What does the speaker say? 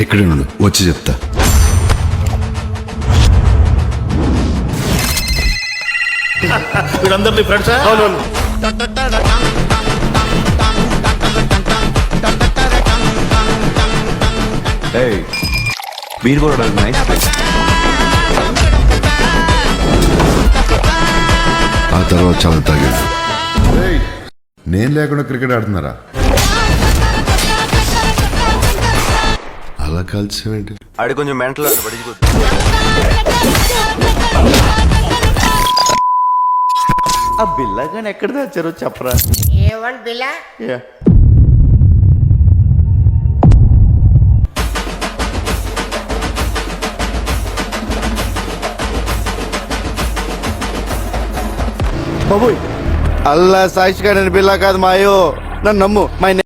ఇక్కడే నుండు, వచ్చి చెప్తా. వీళ్ళందరినీ ఫ్రెండ్సా? అవునవును. మీరు కూడా నైస్ ప్లేస్. ఆ తర్వాత చాలా తాగాడు. నేను లేకుండా క్రికెట్ ఆడుతున్నారా? అలా కలిసేవేంటి? ఆడి కొంచెం మెంటల్ పడిపోతుంది. ఆ బిల్లగాని ఎక్కడ తెచ్చారో చెప్పరా? ఏమండి బిల్ల? బాబోయ్, అల్లా సాక్షిగా నేను బిల్లా కాదు మాయో, నన్ను నమ్ము.